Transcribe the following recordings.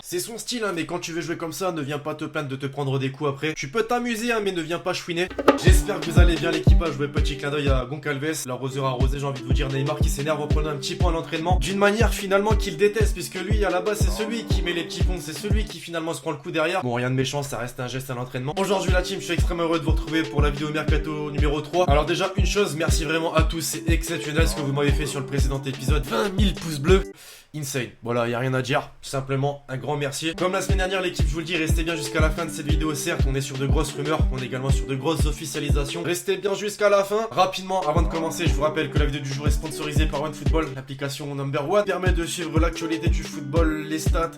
C'est son style, hein, mais quand tu veux jouer comme ça, ne viens pas te plaindre de te prendre des coups après. Tu peux t'amuser, hein, mais ne viens pas chouiner. J'espère que vous allez bien l'équipage. Petit clin d'œil à Goncalves, l'arroseur arrosé, j'ai envie de vous dire. Neymar qui s'énerve en prenant un petit point à l'entraînement, d'une manière finalement qu'il déteste, puisque lui à la base c'est celui qui met les petits ponts, c'est celui qui finalement se prend le coup derrière. Bon, rien de méchant, ça reste un geste à l'entraînement. Aujourd'hui la team, je suis extrêmement heureux de vous retrouver pour la vidéo Mercato numéro 3. Alors déjà une chose, merci vraiment à tous, c'est exceptionnel ce que vous m'avez fait sur le précédent épisode, 20 000 pouces bleus. Insane. Voilà, y a rien à dire. Simplement un grand merci. Comme la semaine dernière, l'équipe, je vous le dis, restez bien jusqu'à la fin de cette vidéo. Certes, on est sur de grosses rumeurs, on est également sur de grosses officialisations. Restez bien jusqu'à la fin. Rapidement, avant de commencer, je vous rappelle que la vidéo du jour est sponsorisée par OneFootball, l'application number one, permet de suivre l'actualité du football, les stats,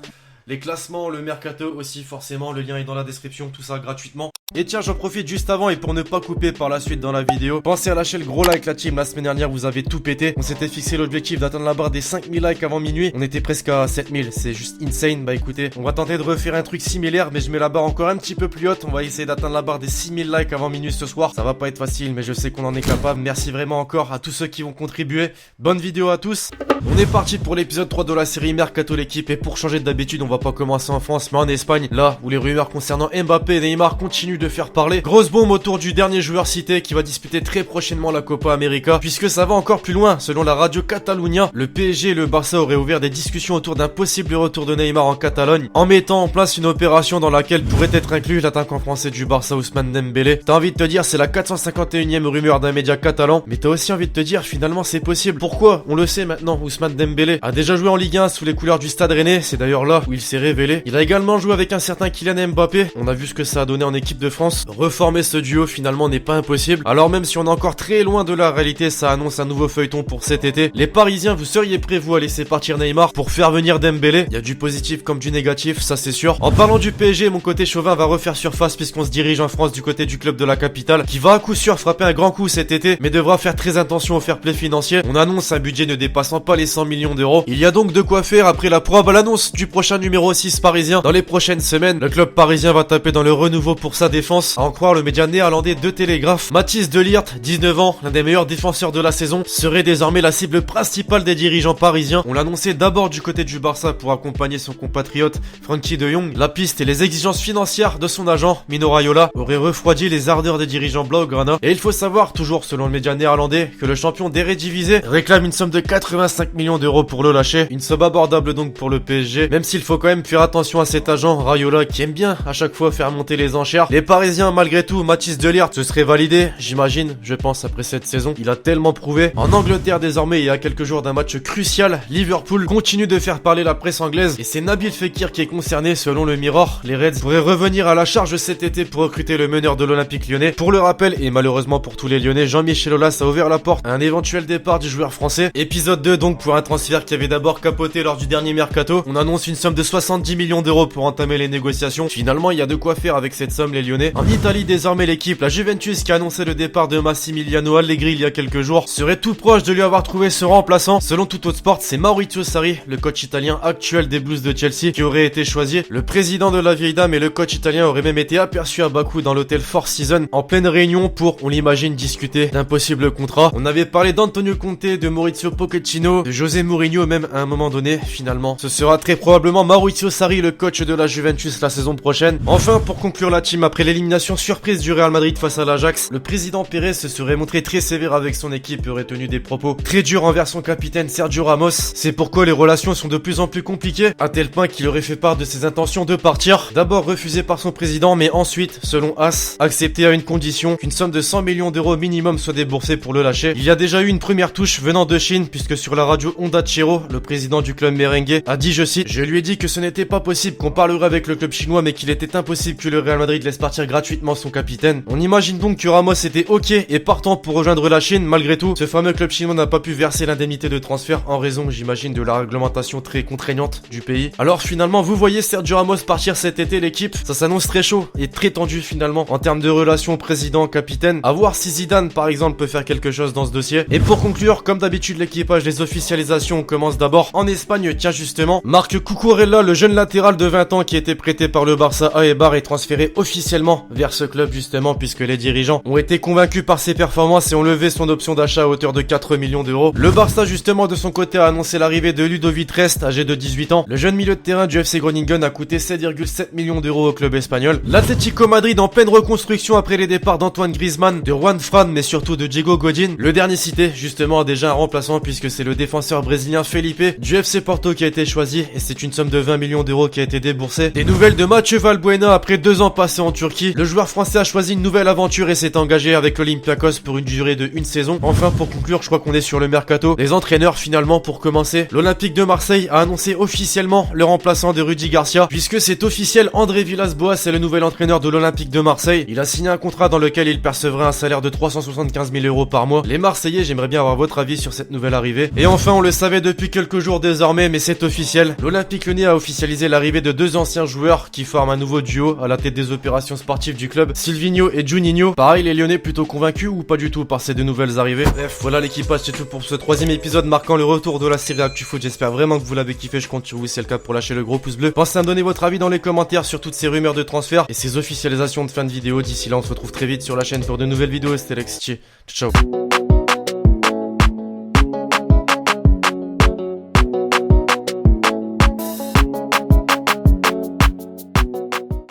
les classements, le mercato aussi forcément, le lien est dans la description, tout ça gratuitement. Et tiens, j'en profite juste avant et pour ne pas couper par la suite dans la vidéo, pensez à lâcher le gros like la team. La semaine dernière vous avez tout pété, on s'était fixé l'objectif d'atteindre la barre des 5000 likes avant minuit, on était presque à 7000, c'est juste insane. Bah écoutez, on va tenter de refaire un truc similaire, mais je mets la barre encore un petit peu plus haute. On va essayer d'atteindre la barre des 6000 likes avant minuit ce soir. Ça va pas être facile, mais je sais qu'on en est capable. Merci vraiment encore à tous ceux qui vont contribuer. Bonne vidéo à tous. On est parti pour l'épisode 3 de la série Mercato l'équipe, et pour changer d'habitude, on va pas commencer en France mais en Espagne, là où les rumeurs concernant Mbappé et Neymar continuent de faire parler. Grosse bombe autour du dernier joueur cité qui va disputer très prochainement la Copa América, puisque ça va encore plus loin. Selon la radio Catalunya, le PSG et le Barça auraient ouvert des discussions autour d'un possible retour de Neymar en Catalogne, en mettant en place une opération dans laquelle pourrait être inclus l'attaquant français du Barça Ousmane Dembélé. T'as envie de te dire c'est la 451e rumeur d'un média catalan, mais t'as aussi envie de te dire finalement c'est possible. Pourquoi? On le sait maintenant, Ousmane Dembélé a déjà joué en Ligue 1 sous les couleurs du Stade Rennais, c'est d'ailleurs là où il s'est révélé. Il a également joué avec un certain Kylian Mbappé, on a vu ce que ça a donné en équipe de France. Reformer ce duo finalement n'est pas impossible. Alors même si on est encore très loin de la réalité, ça annonce un nouveau feuilleton pour cet été. Les Parisiens, vous seriez prêts vous à laisser partir Neymar pour faire venir Dembélé? Il y a du positif comme du négatif, ça c'est sûr. En parlant du PSG, mon côté chauvin va refaire surface puisqu'on se dirige en France du côté du club de la capitale, qui va à coup sûr frapper un grand coup cet été, mais devra faire très attention au fair play financier. On annonce un budget ne dépassant pas les 100 millions d'euros. Il y a donc de quoi faire après la probable annonce du prochain numéro 6 parisien. Dans les prochaines semaines, le club parisien va taper dans le renouveau pour sa défense. À en croire le média néerlandais De Telegraaf, Mathys de Ligt, 19 ans, l'un des meilleurs défenseurs de la saison, serait désormais la cible principale des dirigeants parisiens. On l'annonçait d'abord du côté du Barça pour accompagner son compatriote Frenkie de Jong. La piste et les exigences financières de son agent Mino Raiola auraient refroidi les ardeurs des dirigeants blaugrana. Et il faut savoir, toujours selon le média néerlandais, que le champion d'Eredivisie réclame une somme de 85 millions d'euros pour le lâcher. Une somme abordable donc pour le PSG, même s'il faut quand même faire attention à cet agent Raiola qui aime bien à chaque fois faire monter les enchères. Les Parisiens, malgré tout, Mathys de Ligt, ce serait validé, j'imagine, je pense, après cette saison. Il a tellement prouvé. En Angleterre désormais, il y a quelques jours d'un match crucial, Liverpool continue de faire parler la presse anglaise et c'est Nabil Fekir qui est concerné. Selon le Mirror, les Reds pourraient revenir à la charge cet été pour recruter le meneur de l'Olympique lyonnais. Pour le rappel, et malheureusement pour tous les Lyonnais, Jean-Michel Aulas a ouvert la porte à un éventuel départ du joueur français. Épisode 2 donc pour un transfert qui avait d'abord capoté lors du dernier mercato. On annonce une somme de 70 millions d'euros pour entamer les négociations. Finalement, il y a de quoi faire avec cette somme les Lyonnais. En Italie désormais, l'équipe, la Juventus, qui a annoncé le départ de Massimiliano Allegri il y a quelques jours, serait tout proche de lui avoir trouvé ce remplaçant. Selon Tout Autre Sport, c'est Maurizio Sarri, le coach italien actuel des Blues de Chelsea, qui aurait été choisi. Le président de la vieille dame et le coach italien auraient même été aperçus à Bakou dans l'hôtel Four Seasons en pleine réunion pour, on l'imagine, discuter d'un possible contrat. On avait parlé d'Antonio Conte, de Maurizio Pochettino, de José Mourinho même à un moment donné. Finalement, ce sera très probablement Maurizio Sarri, le coach de la Juventus la saison prochaine. Enfin, pour conclure la team, après l'élimination surprise du Real Madrid face à l'Ajax, le président Pérez se serait montré très sévère avec son équipe et aurait tenu des propos très durs envers son capitaine Sergio Ramos. C'est pourquoi les relations sont de plus en plus compliquées, à tel point qu'il aurait fait part de ses intentions de partir. D'abord refusé par son président, mais ensuite, selon AS, accepté à une condition, qu'une somme de 100 millions d'euros minimum soit déboursée pour le lâcher. Il y a déjà eu une première touche venant de Chine, puisque sur la radio Honda Chiro, le président du club merengue a dit, je cite, je lui ai dit que ce n'était pas possible qu'on parlerait avec le club chinois, mais qu'il était impossible que le Real Madrid laisse partir gratuitement son capitaine. On imagine donc que Ramos était ok et partant pour rejoindre la Chine. Malgré tout, ce fameux club chinois n'a pas pu verser l'indemnité de transfert en raison, j'imagine, de la réglementation très contraignante du pays. Alors finalement, vous voyez Sergio Ramos partir cet été, l'équipe, ça s'annonce très chaud et très tendu finalement en termes de relations président-capitaine. À voir si Zidane par exemple peut faire quelque chose dans ce dossier. Et pour conclure, comme d'habitude l'équipage, les officialisations commencent d'abord en Espagne. Tiens justement, Marc Cucurella, le jeune latéral de 20 ans qui était prêté par le Barça à Eibar, est transféré officiellement directement vers ce club justement puisque les dirigeants ont été convaincus par ses performances et ont levé son option d'achat à hauteur de 4 millions d'euros. Le Barça justement de son côté a annoncé l'arrivée de Ludovic Rest, âgé de 18 ans. Le jeune milieu de terrain du FC Groningen a coûté 7,7 millions d'euros au club espagnol. L'Atlético Madrid en pleine reconstruction après les départs d'Antoine Griezmann, de Juan Fran mais surtout de Diego Godin. Le dernier cité justement a déjà un remplaçant puisque c'est le défenseur brésilien Felipe du FC Porto qui a été choisi et c'est une somme de 20 millions d'euros qui a été déboursée. Des nouvelles de Mathieu Valbuena après 2 ans passés en Turquie. Le joueur français a choisi une nouvelle aventure et s'est engagé avec l'Olympiakos pour une durée de 1 saison. Enfin pour conclure, je crois qu'on est sur le mercato. Les entraîneurs finalement pour commencer. L'Olympique de Marseille a annoncé officiellement le remplaçant de Rudy Garcia puisque c'est officiel, André Villas-Boas est le nouvel entraîneur de l'Olympique de Marseille. Il a signé un contrat dans lequel il percevrait un salaire de 375 000 euros par mois. Les Marseillais, j'aimerais bien avoir votre avis sur cette nouvelle arrivée. Et enfin, on le savait depuis quelques jours désormais, mais c'est officiel. L'Olympique Lyonnais a officialisé l'arrivée de 2 anciens joueurs qui forment un nouveau duo à la tête des opérations sportives du club, Silvinho et Juninho. Pareil, les Lyonnais plutôt convaincus ou pas du tout par ces 2 nouvelles arrivées. Bref, voilà l'équipage, c'est tout pour ce 3e épisode marquant le retour de la série ActuFoot. J'espère vraiment que vous l'avez kiffé, je compte sur vous si c'est le cas pour lâcher le gros pouce bleu. Pensez à me donner votre avis dans les commentaires sur toutes ces rumeurs de transfert et ces officialisations de fin de vidéo. D'ici là, on se retrouve très vite sur la chaîne pour de nouvelles vidéos. C'était Lex. Ciao.